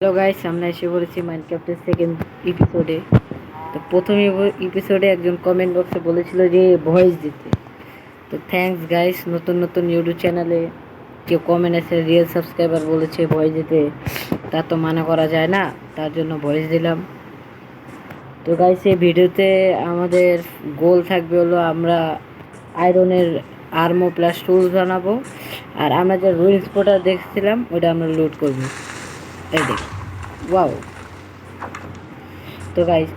Hello guys, আমরা এসে পড়েছি মাইনক্রাফটের সেকেন্ড এপিসোডে। তো প্রথম এপিসোডে একজন কমেন্ট বক্সে বলেছিল যে ভয়েস দিতে। তো থ্যাঙ্কস গাইস, নতুন নতুন ইউটিউব চ্যানেলে কেউ কমেন্ট আছে রিয়েল সাবস্ক্রাইবার বলেছে ভয়েস দিতে, তা তো মানা করা যায় না, তার জন্য ভয়েস দিলাম। তো গাইস, এই ভিডিওতে আমাদের গোল থাকবে হলো আমরা আয়রনের আর্মো প্লাস টুলস বানাবো, আর আমরা যে রুইন স্পটটা দেখছিলাম ওটা আমরা লুট করবো। এই দেখ, ওয়াও। তো গাইস,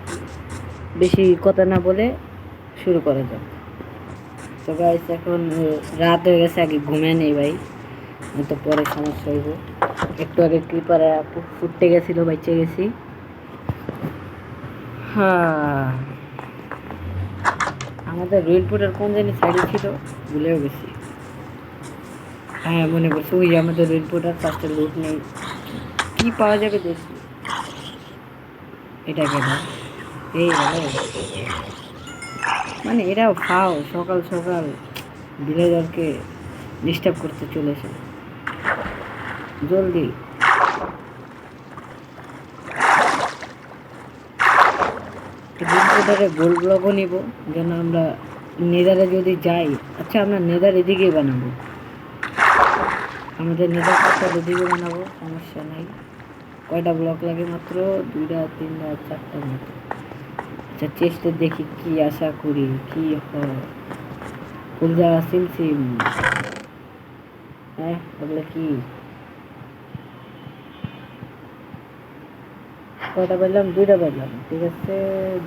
বেশি কথা না বলে শুরু করা যাক। তো গাইস, এখন রাত হয়ে গেছে, আগে ঘুমিয়ে নেই ভাই, তো পরে সমস্যা হইব। একটু আগে ক্লিপারে ফুটতে গেছিল, বাচ্চা গেছি। হ্যাঁ, আমাদের রেলপোর্টের কোন জানি সাইডে ছিল, ভুলেও গেছি। হ্যাঁ, মনে করছি ওই আমাদের রেলপোর্টার ফার্স্টে লুট নেই, কি পাওয়া যাবে দেখি। এটা কেন এই মানে এরাও খাও সকাল সকাল ভিলেজারকে ডিস্টার্ব করতে চলেছে। জলদি রিপোর্টারে গোল ব্লকও নিব, যেন আমরা নেদারে যদি যাই। আচ্ছা, আমরা নেদার এদিকেই বানাবো, আমাদের নেদার কাজটা এদিকে বানাবো, সমস্যা নাই। কয়টা ব্লক লাগে? মাত্র 2টা 3টা 4টার মতো। আচ্ছা, চেষ্টা দেখি কি আশা করি কি হয়। ফুল যাওয়া সিম হ্যাঁ, ওগুলো কি কয়টা পাইলাম? 2টা পাইলাম, ঠিক আছে।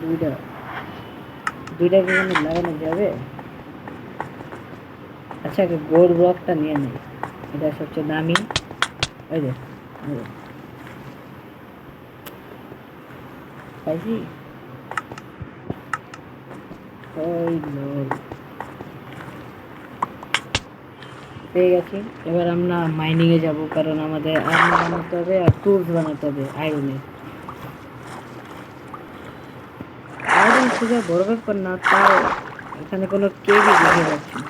2টা কি লাগানো যাবে? আচ্ছা, গোল ব্লকটা নিয়ে নেই, এটা সবচেয়ে দামি। ওই যে পাইছি, ওই পেয়ে গেছি। এবার আমরা মাইনিংয়ে যাব, কারণ আমাদের আর্মি বানাতে হবে আর টুলস বানাতে হবে আয়রনের। আয়রন খুঁজে বড় ব্যাপার না, তাও এখানে কোনো কেউই দেখে যাচ্ছে না।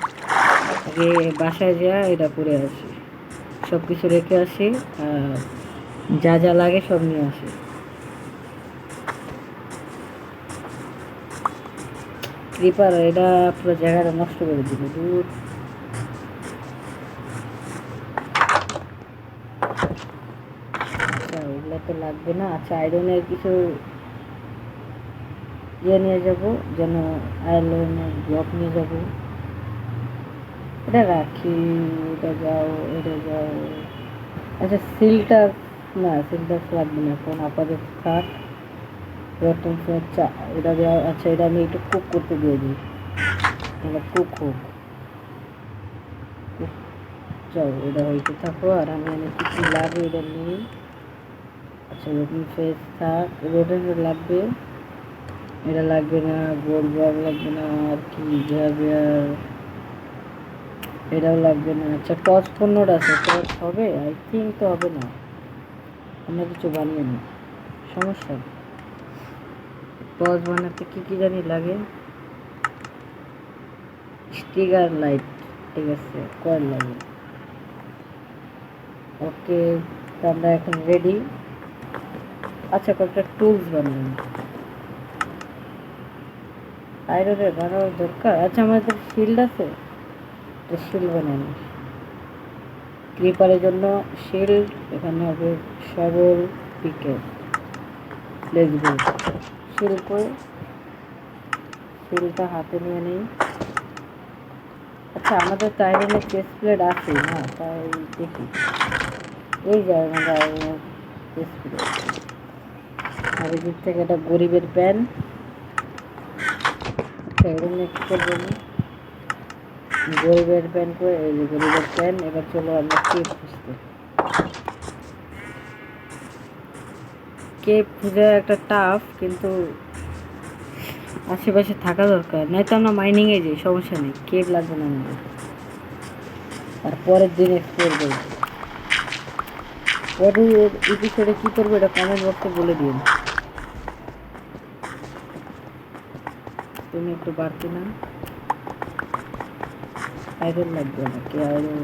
আগে বাসায় যা এটা করে আসি, সব কিছু রেখে আসি, আর যা যা লাগে সব নিয়ে আসি। ক্রিপার এটা পুরো জায়গাটা নষ্ট করে দিল, দূর। আচ্ছা, ওগুলো তো লাগবে না। আচ্ছা, আয়রনের কিছু ইয়ে নিয়ে যাব, যেন আয়রনের ব্লক নিয়ে যাব। এটা রাখি, এটা যাও, এটা যাও। আচ্ছা, সিলটা না, সিলটা লাগবে না এখন, আপাতত থাক। প্রথম চা এটা দেওয়া। আচ্ছা, এটা আমি একটু কুক করতে দিয়ে দিই, এটা কুক হোক। কুক যাও, এটা হইতে থাকো, আর আমি কিছু লাগে এটা নিই। আচ্ছা, রোটিন ফেস থাক, রোটিন লাগবে, এটা লাগবে না। গোল ব্লক লাগবে না, আর কি যাবে? আর এটাও লাগবে না। আচ্ছা, টস 15টা আছে, টস হবে? আই থিঙ্ক তো হবে না, আমরা কিছু বানিয়ে নিই, সমস্যা নেই। টস বানাতে কী কী জানি লাগে? স্টিগার লাইট, ঠিক আছে, কয়েল লাগে। ওকে, তো আমরা এখন রেডি। আচ্ছা, কয়েকটা টুলস বানালাম, আয়রনের বানানোর দরকার। আচ্ছা, আমাদের শিল্ড আছে, তো শিল্ড বানানো। ক্রিপারের জন্য শিল্ড, এখানে হবে সবল পিকে। Let's go. শিল্ড করে শিল্ডটা হাতে নিয়ে নিই। আচ্ছা, আমাদের তো আয়রনের চেস্ট প্লেট আছে না, তাই দেখি। এই যে আমাদের আয়রনের চেস্ট প্লেট, আর এদিক থেকে একটা গরিবের প্যান। আচ্ছা, এরকম কী করবো আমি? গরিবের প্যান করে, এই যে গরিবের প্যান। এবার চলো আমরা কেপ খুঁজতে। কেপ খুঁজে একটা টাফ, কিন্তু আশেপাশে থাকা দরকার, নয়তো আমরা মাইনিংয়ে যাই, সমস্যা নেই, কেপ লাগবে না আমাদের। আর পরের দিন এক্সপ্লোর করবো। পরের এপিসোডে কী করবো এটা কমেন্ট বক্সে বলে দিন। তুমি একটু বাড়তি না, আয়রন লাগবে নাকি? আয়রন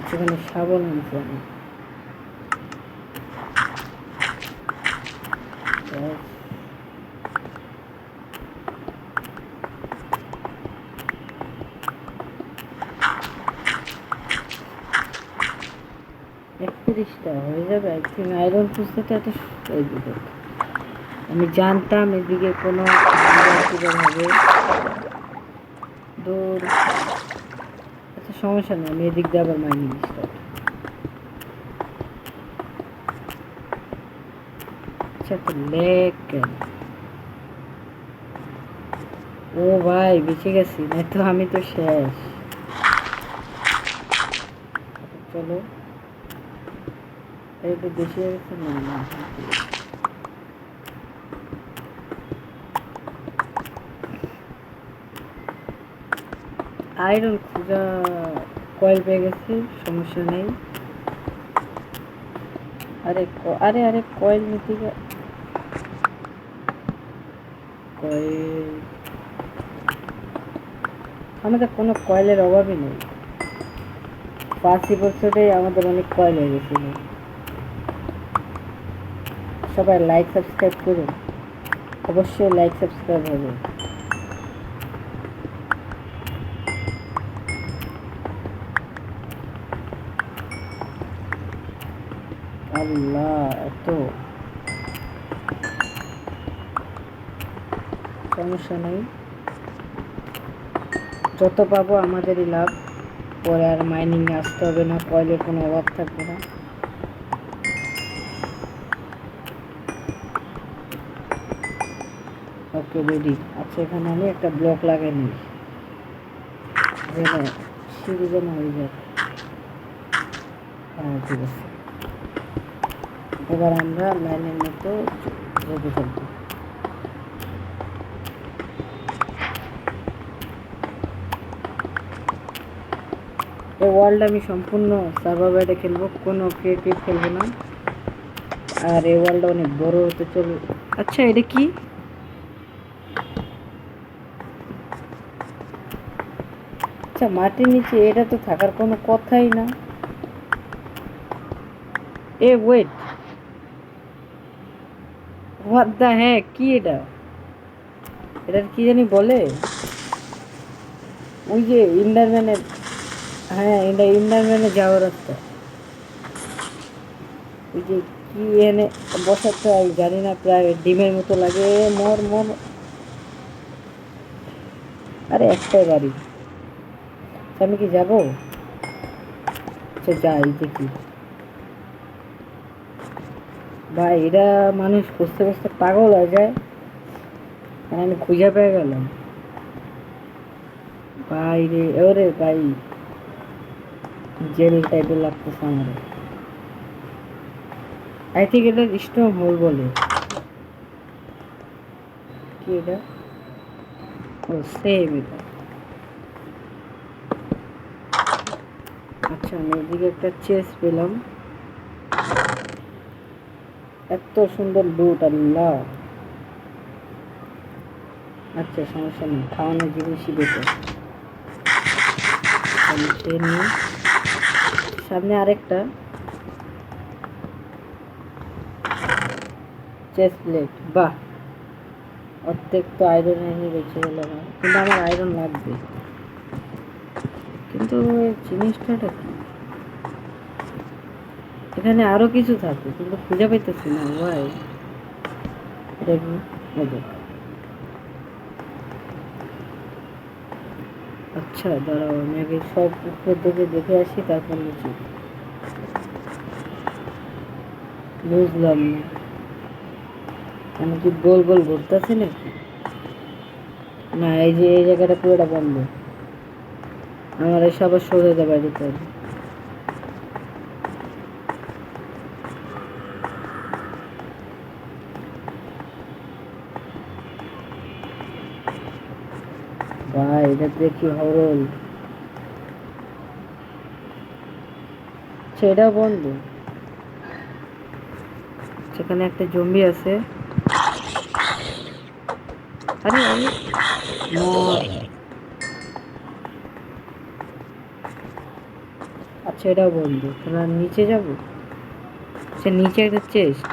সেখানে শাবল নিয়েছি আমি। একত্রিশটা হয়ে যাবে। আই থিঙ্ক আয়রন খুঁজতে তো এত এই দিকে আমি জানতাম এদিকে কোনো হবে দূর। আচ্ছা সমস্যা নেই, আমি এদিক দিয়ে আবার মাইনিং স্টার্ট। আচ্ছা তো লেক কেন? ও ভাই বেঁচে গেছি, না তো আমি তো শেষ। চলো এই তো বেশি হয়ে গেছে না না আয়রন খোঁজা কয়েল পেয়ে গেছি, সমস্যা নেই। আরে আরে আরে কয়েল নিতে কয়েল আমাদের কোনো কয়েলের অভাবই নেই। 5 বছরে আমাদের অনেক কয়েল হয়ে গেছিল। সবাই লাইক সাবস্ক্রাইব করুন, অবশ্যই লাইক সাবস্ক্রাইব হবে। আল্লাহ এত সমস্যা নেই, যত পাবো আমাদেরই লাভ। পরে আর মাইনিং আসতে হবে না, কয়েলের কোনো অভাব থাকবে না। Okay ready. আচ্ছা এখানে আমি একটা ব্লক লাগাই নিই যেন সিঁড়ি যেন হয়ে যায়। হ্যাঁ ঠিক আছে, এবার আমরা লাইনের মতো যেতে থাকবো। এই ওয়ার্ল্ড আমি সম্পূর্ণ সার্ভাইভারে খেলবো, কোনো ক্রিয়েটিভ খেলবো না। আর এই ওয়ার্ল্ডটা অনেক বড় হতে চলবে। আচ্ছা এটা কি? আচ্ছা মাটির নিচে এটা তো থাকার কোনো কথাই না। এ ওয়েট, হোয়াট দ্য হেক, কি এটা? এটার কি জানি বলে, ওই যে ইন্ডারম্যানের, হ্যাঁ এটা ইন্ডারম্যানে যাওয়ার রাস্তা। ওই যে কি এনে বসাতে হয় জানি না, প্রায় ডিমের মতো লাগে। মর মর, আরে একটাই বাড়ি, আমি কি যাবো? আচ্ছা যাই দেখি। ভাই এরা মানুষ খুঁজতে খুঁজতে পাগল হয়ে যায়, আর আমি খুঁজে পেয়ে গেলাম। ভাই রে ওরে ভাই, জেল টাইপের লাগতেছে আমার। আই থিঙ্ক এটা স্টোন হোল বলে। কি এটা? ও সেম এটা। আচ্ছা আমি এদিকে একটা চেস্ট পেলাম, এত সুন্দর লুট, আল্লাহ। আচ্ছা সমস্যা নেই, খাওয়ানোর জিনিসই বেটার। আমি খেয়ে নিই। সামনে আরেকটা চেস্ট প্লেট, বাহ। অর্ধেক তো আয়রন এনে বেঁচে গেল আমার, কিন্তু আমার আয়রন লাগবে। কিন্তু জিনিসটা কি? এখানে আরো কিছু থাকে কিন্তু খুঁজে পাইতেছি না ভাই। এটা কি? আচ্ছা দাঁড়াও, আমি আগে সব উপর দিকে দেখে আসি, তারপর নিচে। বুঝলাম না, আমি কি গোল গোল ঘুরতেছি নাকি? না এই যে এই জায়গাটা পুরোটা বন্ধ, আমার এই সবার সোজা যাবে যেতে হবে। ভাই এটা দেখি হরল, সেটাও বন্ধ। সেখানে একটা জম্বি আছে। আরে আরে মর। আচ্ছা এটাও বন্ধ, তাহলে নিচে যাবো। আচ্ছা নিচে একটা চেস্ট,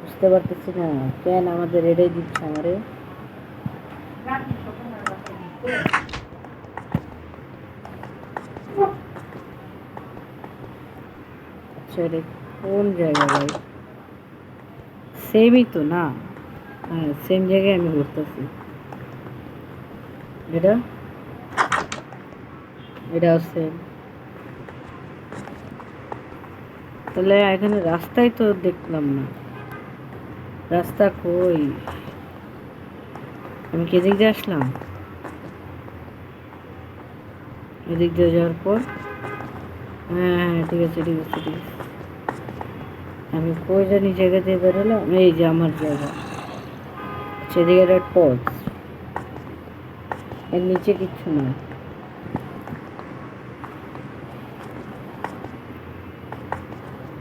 বুঝতে বুঝতে পারতেছি না কেন আমাদের এটাই দিচ্ছে আমারে। আচ্ছা এটা কোন জায়গা ভাই? সেমই তো না? হ্যাঁ সেম জায়গায় আমি ঘুরতেছি। এটা এটাও সেম। তাহলে এখানে রাস্তাই তো দেখলাম না, রাস্তা কই? আমি কি এদিক দিয়ে আসলাম? এদিক দিয়ে যাওয়ার পর হ্যাঁ হ্যাঁ ঠিক আছে ঠিক আছে ঠিক আছে। আমি কই জানি জায়গা দিয়ে বেরোলাম, এই যে আমার জায়গা। সেদিকে একটা টর্চ, এর নিচে কিচ্ছু না।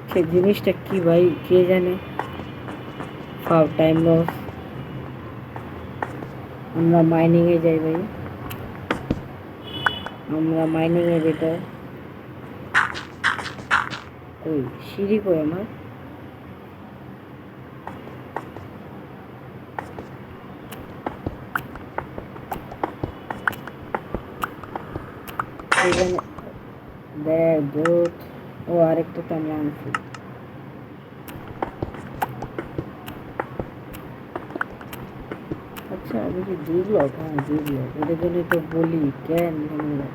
সে জিনিসটা কি ভাই কে জানে? ফাও টাইম লস। আমরা মাইনিং এ যাই ভাই, আমরা মাইনিং এ যেটা। ওই সিঁড়ি কই আমার? এখানে দেখ দুধ। ও আরেকটা তো আমরা আনছি। আচ্ছা আমি কি 2 ব্লক? হ্যাঁ 2 ব্লক, ওদের জন্য তো বলি কেন ঝামেলা।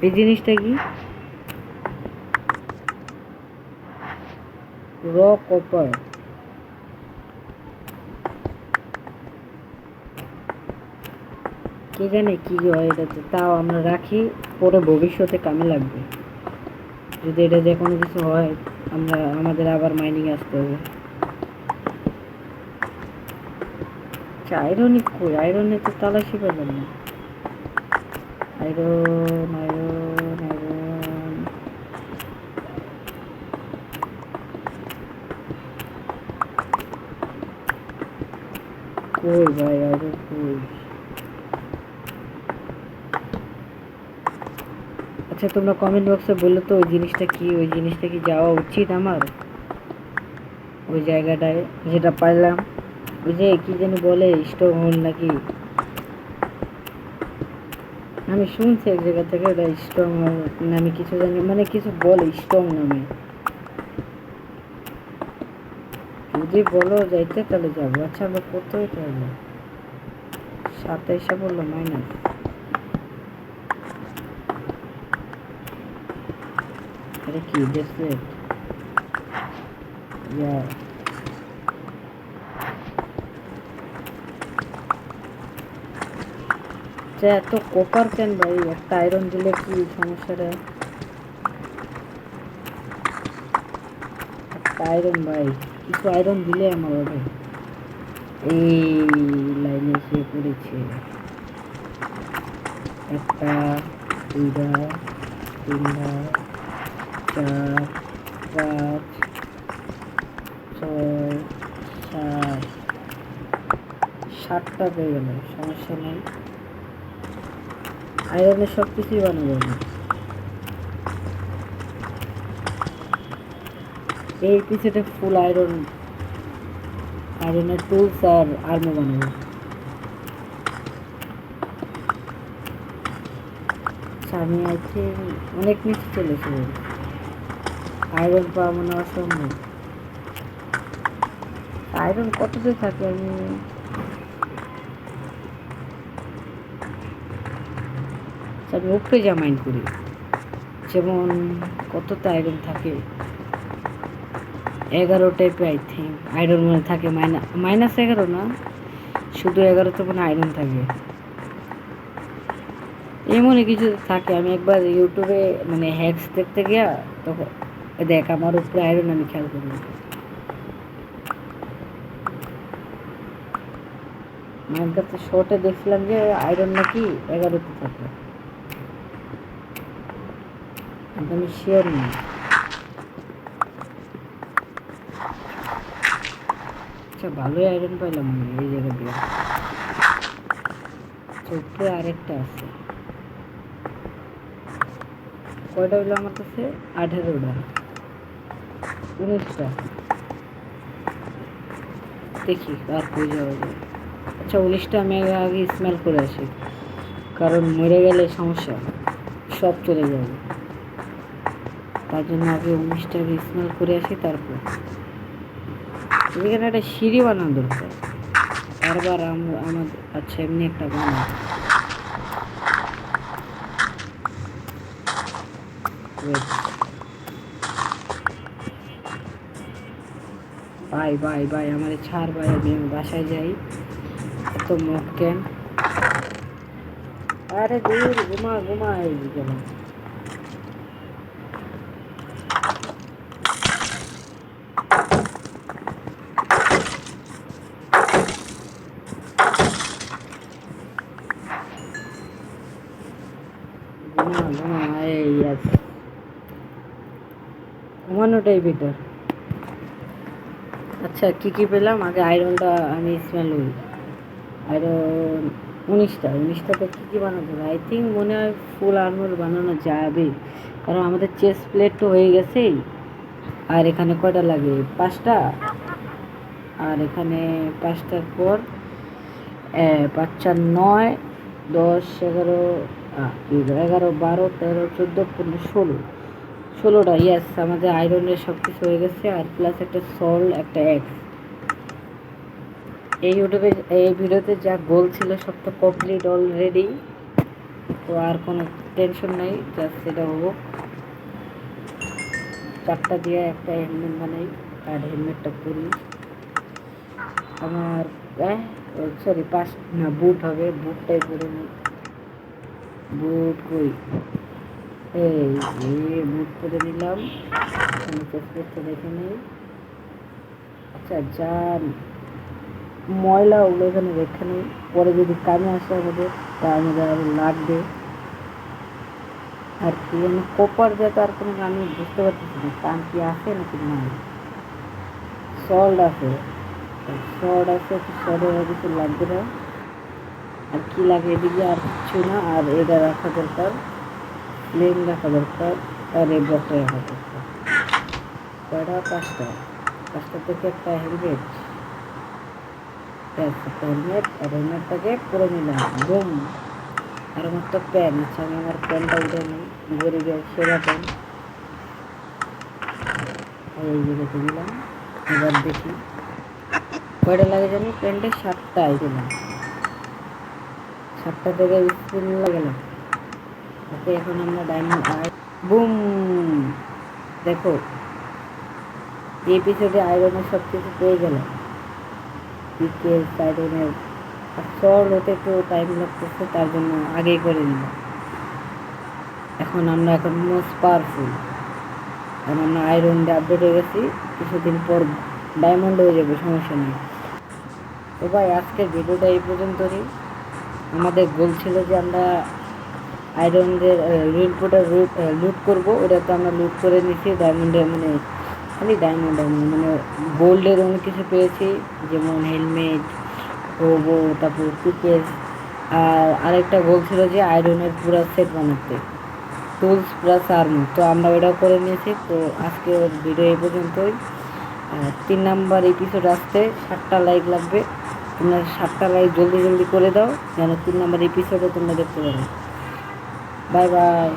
এই জিনিসটা কি? র কপার। কে জানে কি হয় এটাতে, তাও আমরা রাখি, পরে ভবিষ্যতে কামে লাগবে। যদি এটা যে কোনো কিছু হয় আমরা আমাদের আবার মাইনিং আসতে হবে। আচ্ছা আয়রনই কই? আয়রনে তো তালাশি পেলাম না। আয়রন আয়রন আয়রন কই ভাই? আয়রন কই? আচ্ছা তোমরা কমেন্ট বক্সে বললো তো ওই জিনিসটা কি, ওই জিনিসটা কি যাওয়া উচিত আমার ওই জায়গাটায় যেটা পাইলাম? ওই যে কি জানি বলে স্ট্রং হোল নাকি, আমি শুনছি এক জায়গা থেকে ওটা স্ট্রং নামে কিছু জানি, মানে কিছু বলে স্ট্রং নামে। যদি বলো যাইতে তাহলে যাবো। আচ্ছা আমরা কত এটা হলো? 27 বললো মাইনাস। এটা কি ব্রেসলেট? ইয়া আচ্ছা এত কপার কেন ভাই? একটা আয়রন দিলে কি সমস্যাটা? একটা আয়রন ভাই, কিছু আয়রন দিলে আমার হবে। এই লাইনে এসে পড়েছে। একটা, দুইটা, তিনটা, 4, 5, 6, 7, 7টা পেয়ে গেল, সমস্যা নেই। আয়রনের সব কিছুই বানাবো আমি। এই পিছনে ফুল আয়রন, আয়রনের টুলস আর আর্মো বানাবো। আচ্ছা আমি আই থিঙ্ক অনেক নিচে চলে এসেছি, আয়রন পাওয়া মনে অসম্ভব। আয়রন কততে থাকে আমি? আমি উপরে যা মাইন্ড করি, যেমন কততে আয়রন থাকে 11 আই থিঙ্ক আয়রন মনে থাকে, -11 না, শুধু 11তে মনে আয়রন থাকে, এমনই কিছু থাকে। আমি একবার ইউটিউবে মানে হ্যাকস দেখতে গিয়া তখন দেখ আমার উপরে আয়রন আমি খেয়াল করি। মাইনক্রাফটে শর্টে দেখছিলাম যে আয়রন নাকি 11তে থাকে, কিন্তু আমি শিওর না। আচ্ছা ভালোই আয়রন পাইলাম আমি এই জায়গা দিয়ে। উপরে আরেকটা আছে, কয়টা হইলো আমার কাছে? 18টা, 19টা। দেখি আর কই যাওয়া যায়। আচ্ছা 19টা আমি আগে স্মেল করে আসি, কারণ মরে গেলে সমস্যা, সব চলে যাবে। তার জন্য আগে 19টা স্মেল করে আসি, তারপর এখানে একটা সিঁড়ি বানানো দরকার বারবার আমার। আচ্ছা এমনি একটা বানাই। ভাই ভাই ভাই আমার ছাড় ভাই, আমি বাসায় যাই। এত মুখ কেন? আরে দূর, ঘুমা ঘুমা গেলাম। ঘুমা ঘুমা, এই আছে, ঘুমানোটাই বেটার। আচ্ছা কী কী পেলাম আগে? আয়রনটা আমি স্মেল করি। আয়রন 19টাতে কী কী বানাতে হবে? আই থিঙ্ক মনে হয় ফুল আর্মার বানানো যাবে, কারণ আমাদের চেস্ট প্লেট তো হয়ে গেছেই। আর এখানে কয়টা লাগে? 5টা। আর এখানে 5টার পর 5 4 9 10 11 11 12 13 14 15 16টা। ইয়াস, আমাদের আয়রনের সব কিছু হয়ে গেছে। আর প্লাস একটা সল্ট, একটা এক্স। এই ভিডিওতে যা গোল ছিল সব তো কমপ্লিট অলরেডি, তো আর কোনো টেনশন নাই, জাস্ট সেটা হবো। 4টা দিয়ে একটা হেলমেট বানাই, আর হেলমেটটা পরি। আমার সরি 5 না, বুট হবে, বুটটাই পরে নিই। বুট কই? এই যে বুট পরে নিলাম, চেষ্টা দেখে নিই। আচ্ছা যা ময়লা ওগুলো এখানে রেখে নিই, পরে যদি কামে আসে আমাদের, তা আমাদের আরো লাগবে। আর কি আমি কপার যেটা, আর কোনো আমি বুঝতে পারতেছি না কাম কি আছে নাকি নাই। সল্ট আছে, সল্টের কিছু লাগবে না। আর কি লাগে এদিকে? আর কিছু না। আর এটা রাখা দরকার, প্লেন রাখা দরকার, আর এই বক্সটা রাখা দরকার। কয়টা? 5টা থেকে একটা হেলমেট, একটা হেলমেট। আর হেলমেটটাকে পরে নিলাম, বুম। আর আমার তো প্যান। আচ্ছা আমি আমার প্যানটা উঠে নিই, গরিবের সেরা প্যান, এই যে রেখে দিলাম। এবার দেখি কয়টা লাগে জানি প্যান্টে? 7টা দিলাম। 7টা থেকে স্পিন গেলাম। ওকে এখন আমরা ডায়মন্ড বুম। দেখো এই এপিসোডে আয়রনের সব কিছু পেয়ে গেলাম, পিকের আয়রনের। সল্ট হতে একটু টাইম লাগতেছে, তার জন্য আগেই করে নিলাম। এখন মোস্ট পাওয়ারফুল, কারণ আমরা আয়রন দিয়ে আপডেট হয়ে গেছি। কিছুদিন পর ডায়মন্ড হয়ে যাবে, সমস্যা নেই। তো ভাই আজকের ভিডিওটা এই পর্যন্তই। আমাদের গোল ছিল যে আমরা আয়রনদের রিলপোর্টার লুট করবো, ওটা তো আমরা লুট করে নিচ্ছি। ডায়মন্ডের মানে খালি ডায়মন্ড মানে গোল্ডের অনেক কিছু পেয়েছি, যেমন হেলমেট, ওবো, তারপর পিকেস। আর আরেকটা গোল ছিল যে আয়রনের পুরো সেট বানাতে, টুলস প্লাস আর্মার, তো আমরা ওটাও করে নিয়েছি। তো আজকে ভিডিও এই পর্যন্তই। 3 নাম্বার এপিসোড আসতে 7টা লাইক লাগবে। তোমরা 7টা লাইক জলদি জলদি করে দাও, যেন 3 নাম্বার এপিসোডে তোমরা দেখতে পারো। Bye bye.